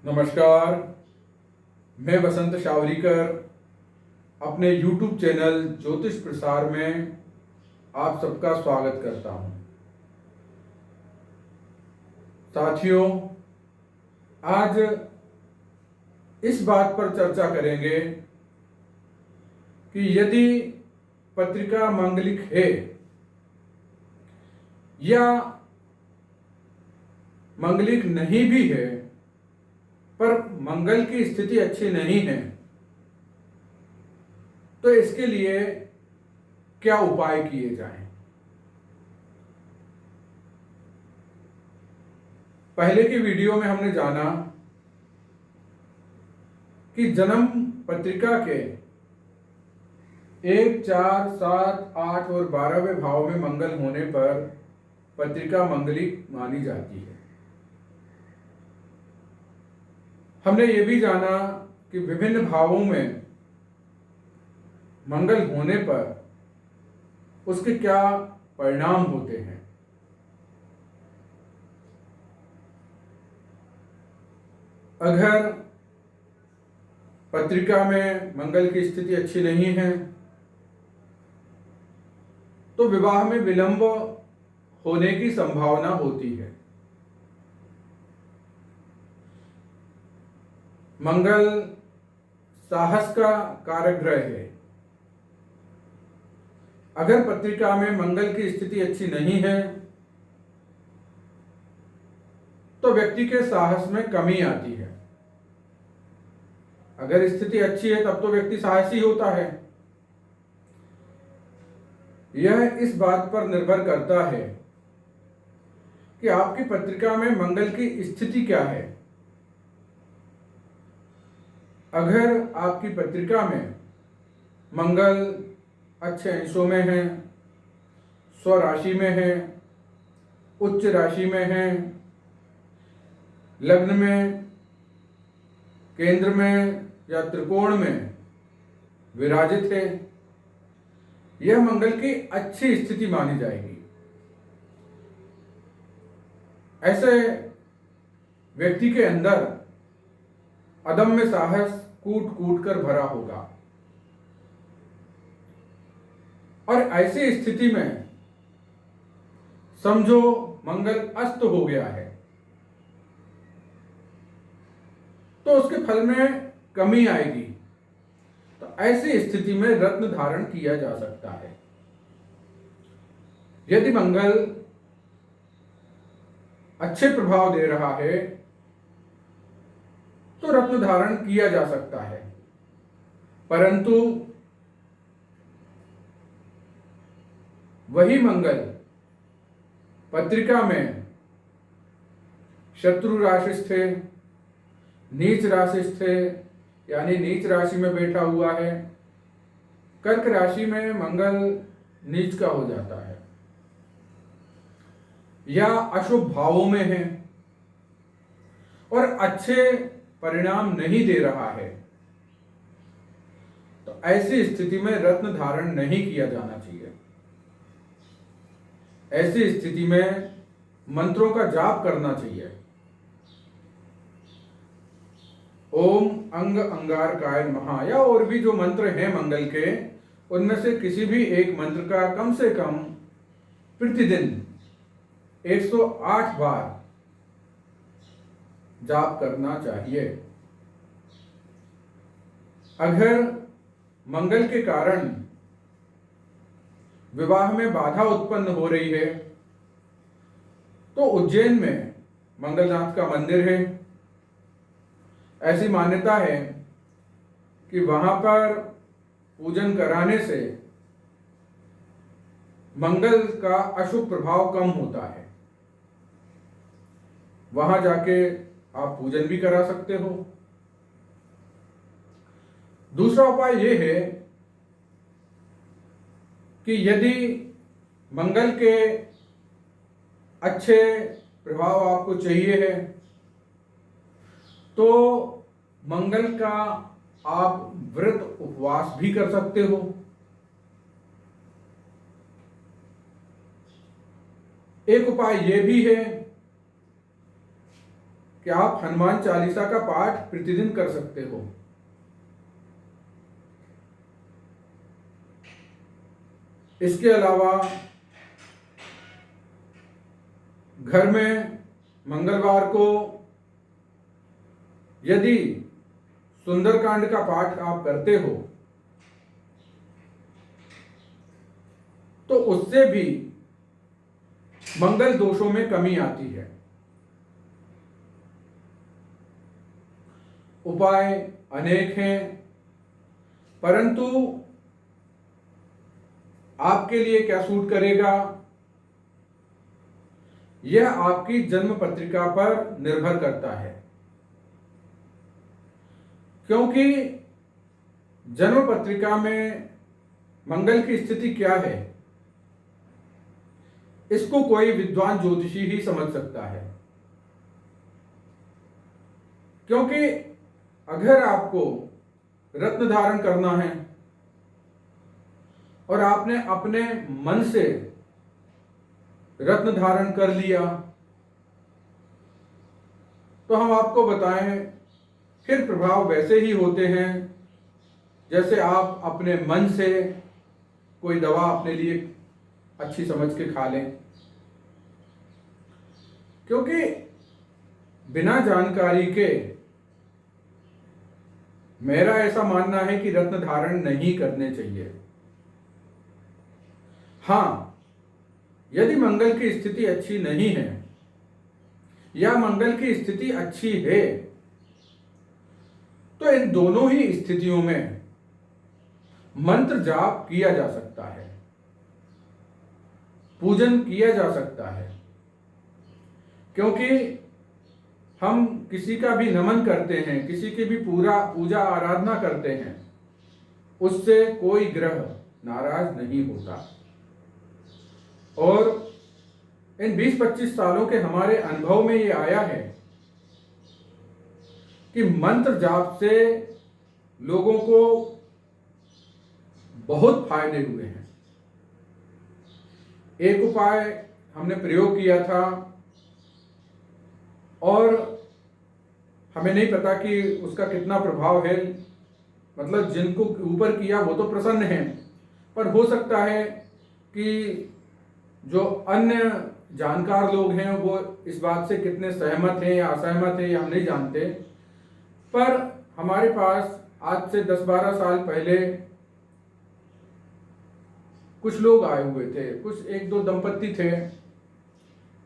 नमस्कार। मैं वसंत शावरीकर अपने YouTube चैनल ज्योतिष प्रसार में आप सबका स्वागत करता हूं। साथियों, आज इस बात पर चर्चा करेंगे कि यदि पत्रिका मांगलिक है या मांगलिक नहीं भी है पर मंगल की स्थिति अच्छी नहीं है तो इसके लिए क्या उपाय किए जाएं। पहले की वीडियो में हमने जाना कि जन्म पत्रिका के 1, 4, 7, 8 और 12वें भाव में मंगल होने पर पत्रिका मंगलिक मानी जाती है। हमने ये भी जाना कि विभिन्न भावों में मंगल होने पर उसके क्या परिणाम होते हैं। अगर पत्रिका में मंगल की स्थिति अच्छी नहीं है तो विवाह में विलंब होने की संभावना होती है। मंगल साहस का कारक ग्रह है। अगर पत्रिका में मंगल की स्थिति अच्छी नहीं है तो व्यक्ति के साहस में कमी आती है। अगर स्थिति अच्छी है तब तो व्यक्ति साहसी होता है। यह इस बात पर निर्भर करता है कि आपकी पत्रिका में मंगल की स्थिति क्या है। अगर आपकी पत्रिका में मंगल अच्छे अंशों में है, स्वराशि में है, उच्च राशि में है, लग्न में, केंद्र में या त्रिकोण में विराजित है, यह मंगल की अच्छी स्थिति मानी जाएगी। ऐसे व्यक्ति के अंदर अदम्य साहस कूट कूट कर भरा होगा और ऐसी स्थिति में समझो मंगल अस्त हो गया है तो उसके फल में कमी आएगी। तो ऐसी स्थिति में रत्न धारण किया जा सकता है। यदि मंगल अच्छे प्रभाव दे रहा है तो रत्न धारण किया जा सकता है, परंतु वही मंगल पत्रिका में शत्रु राशिस्थ है, नीच राशिस्थ है, यानी नीच राशि में बैठा हुआ है। कर्क राशि में मंगल नीच का हो जाता है या अशुभ भावों में है और अच्छे परिणाम नहीं दे रहा है तो ऐसी स्थिति में रत्न धारण नहीं किया जाना चाहिए। ऐसी स्थिति में मंत्रों का जाप करना चाहिए। ओम अंग अंगारकाय नमः या और भी जो मंत्र हैं मंगल के, उनमें से किसी भी एक मंत्र का कम से कम प्रतिदिन 108 बार जाप करना चाहिए। अगर मंगल के कारण विवाह में बाधा उत्पन्न हो रही है तो उज्जैन में मंगलनाथ का मंदिर है। ऐसी मान्यता है कि वहां पर पूजन कराने से मंगल का अशुभ प्रभाव कम होता है। वहां जाके आप पूजन भी करा सकते हो। दूसरा उपाय यह है कि यदि मंगल के अच्छे प्रभाव आपको चाहिए है तो मंगल का आप व्रत उपवास भी कर सकते हो। एक उपाय यह भी है कि आप हनुमान चालीसा का पाठ प्रतिदिन कर सकते हो। इसके अलावा घर में मंगलवार को यदि सुंदरकांड का पाठ आप करते हो तो उससे भी मंगल दोषों में कमी आती है। उपाय अनेक हैं, परंतु आपके लिए क्या सूट करेगा यह आपकी जन्म पत्रिका पर निर्भर करता है, क्योंकि जन्म पत्रिका में मंगल की स्थिति क्या है इसको कोई विद्वान ज्योतिषी ही समझ सकता है। क्योंकि अगर आपको रत्न धारण करना है और आपने अपने मन से रत्न धारण कर लिया तो हम आपको बताएं फिर प्रभाव वैसे ही होते हैं जैसे आप अपने मन से कोई दवा अपने लिए अच्छी समझ के खा लें। क्योंकि बिना जानकारी के मेरा ऐसा मानना है कि रत्न धारण नहीं करने चाहिए। हाँ, यदि मंगल की स्थिति अच्छी नहीं है या मंगल की स्थिति अच्छी है तो इन दोनों ही स्थितियों में मंत्र जाप किया जा सकता है, पूजन किया जा सकता है। क्योंकि हम किसी का भी नमन करते हैं, किसी की भी पूजा आराधना करते हैं, उससे कोई ग्रह नाराज नहीं होता। और इन 20-25 सालों के हमारे अनुभव में ये आया है कि मंत्र जाप से लोगों को बहुत फायदे हुए हैं। एक उपाय हमने प्रयोग किया था और हमें नहीं पता कि उसका कितना प्रभाव है, मतलब जिनको ऊपर किया वो तो प्रसन्न हैं, पर हो सकता है कि जो अन्य जानकार लोग हैं वो इस बात से कितने सहमत हैं या असहमत हैं ये हम नहीं जानते। पर हमारे पास आज से 10-12 साल पहले कुछ लोग आए हुए थे, कुछ 1-2 दंपत्ति थे,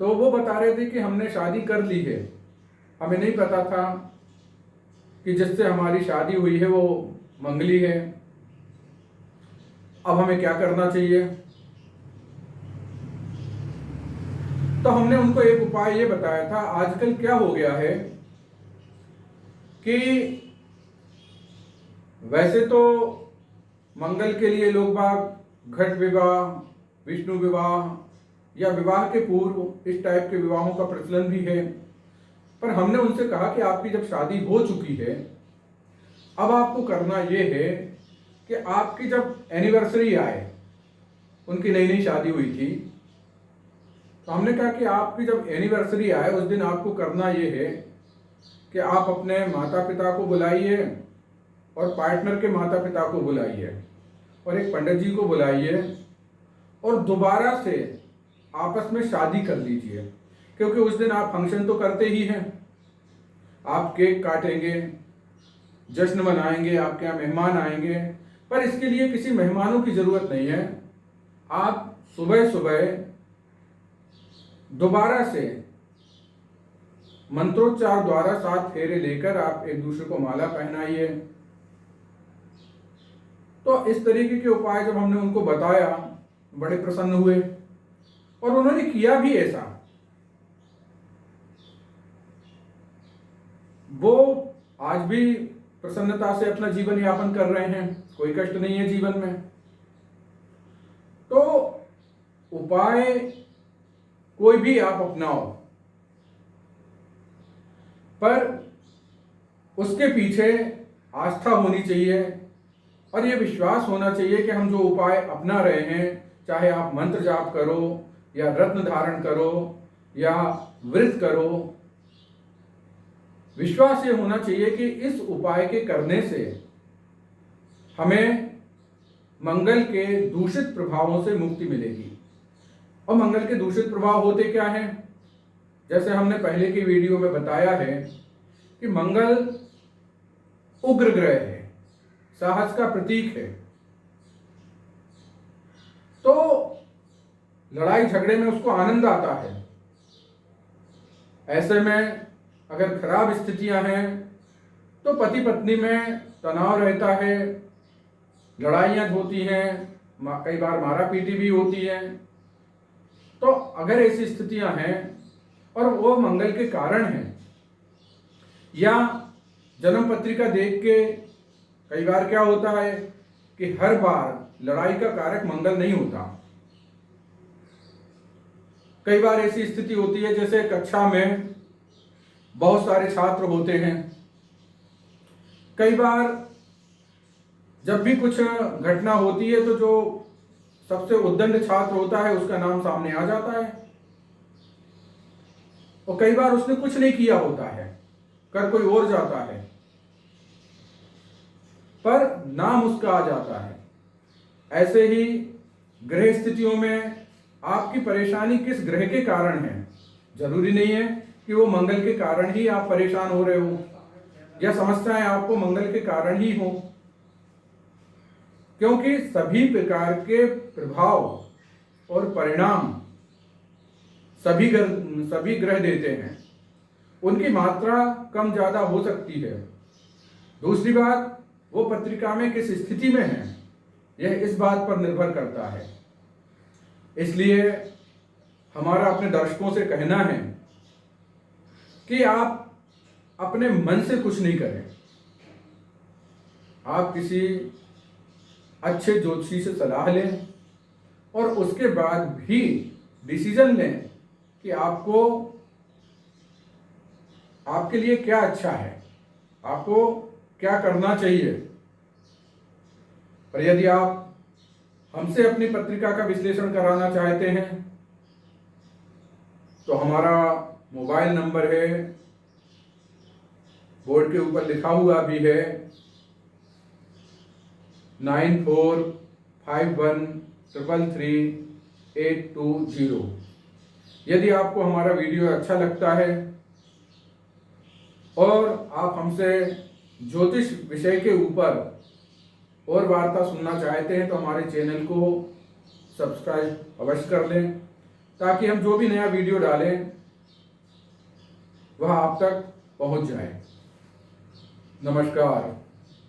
तो वो बता रहे थे कि हमने शादी कर ली है, हमें नहीं पता था कि जिससे हमारी शादी हुई है वो मंगली है, अब हमें क्या करना चाहिए। तो हमने उनको एक उपाय ये बताया था। आजकल क्या हो गया है कि वैसे तो मंगल के लिए लोग बाग घट विवाह, विष्णु विवाह या विवाह के पूर्व इस टाइप के विवाहों का प्रचलन भी है, पर हमने उनसे कहा कि आपकी जब शादी हो चुकी है अब आपको करना ये है कि आपकी जब एनिवर्सरी आए, उनकी नई नई शादी हुई थी, तो हमने कहा कि आपकी जब एनिवर्सरी आए उस दिन आपको करना ये है कि आप अपने माता पिता को बुलाइए और पार्टनर के माता पिता को बुलाइए और एक पंडित जी को बुलाइए और दोबारा से आपस में शादी कर लीजिए। क्योंकि उस दिन आप फंक्शन तो करते ही हैं, आप केक काटेंगे, जश्न मनाएंगे, आपके यहाँ मेहमान आएंगे, पर इसके लिए किसी मेहमानों की ज़रूरत नहीं है। आप सुबह सुबह दोबारा से मंत्रोच्चार द्वारा 7 फेरे लेकर आप एक दूसरे को माला पहनाइए। तो इस तरीके के उपाय जब हमने उनको बताया बड़े प्रसन्न हुए और उन्होंने किया भी ऐसा। वो आज भी प्रसन्नता से अपना जीवन यापन कर रहे हैं, कोई कष्ट नहीं है जीवन में। तो उपाय कोई भी आप अपनाओ, पर उसके पीछे आस्था होनी चाहिए और ये विश्वास होना चाहिए कि हम जो उपाय अपना रहे हैं, चाहे आप मंत्र जाप करो या रत्न धारण करो या व्रत करो, विश्वास ये होना चाहिए कि इस उपाय के करने से हमें मंगल के दूषित प्रभावों से मुक्ति मिलेगी। और मंगल के दूषित प्रभाव होते क्या हैं? जैसे हमने पहले की वीडियो में बताया है कि मंगल उग्र ग्रह है, साहस का प्रतीक है। तो लड़ाई झगड़े में उसको आनंद आता है। ऐसे में अगर खराब स्थितियां हैं तो पति पत्नी में तनाव रहता है, लड़ाइयाँ होती हैं, कई बार मारा पीटी भी होती है। तो अगर ऐसी स्थितियां हैं और वो मंगल के कारण हैं, या जन्म पत्रिका देख के कई बार क्या होता है कि हर बार लड़ाई का कारक मंगल नहीं होता। कई बार ऐसी स्थिति होती है जैसे कक्षा में बहुत सारे छात्र होते हैं, कई बार जब भी कुछ घटना होती है तो जो सबसे उद्दंड छात्र होता है उसका नाम सामने आ जाता है, और कई बार उसने कुछ नहीं किया होता है, कर कोई और जाता है, पर नाम उसका आ जाता है। ऐसे ही ग्रह स्थितियों में आपकी परेशानी किस ग्रह के कारण है, जरूरी नहीं है कि वो मंगल के कारण ही आप परेशान हो रहे हो या समस्याएं आपको मंगल के कारण ही हो, क्योंकि सभी प्रकार के प्रभाव और परिणाम सभी ग्रह देते हैं। उनकी मात्रा कम ज्यादा हो सकती है। दूसरी बात, वो पत्रिका में किस स्थिति में है यह इस बात पर निर्भर करता है। इसलिए हमारा अपने दर्शकों से कहना है कि आप अपने मन से कुछ नहीं करें, आप किसी अच्छे ज्योतिषी से सलाह लें और उसके बाद भी डिसीजन लें कि आपको आपके लिए क्या अच्छा है, आपको क्या करना चाहिए। पर यदि आप हमसे अपनी पत्रिका का विश्लेषण कराना चाहते हैं तो हमारा मोबाइल नंबर है, बोर्ड के ऊपर लिखा हुआ भी है, 9451333820। यदि आपको हमारा वीडियो अच्छा लगता है और आप हमसे ज्योतिष विषय के ऊपर और वार्ता सुनना चाहते हैं तो हमारे चैनल को सब्सक्राइब अवश्य कर लें, ताकि हम जो भी नया वीडियो डालें वह आप तक पहुंच जाए। नमस्कार।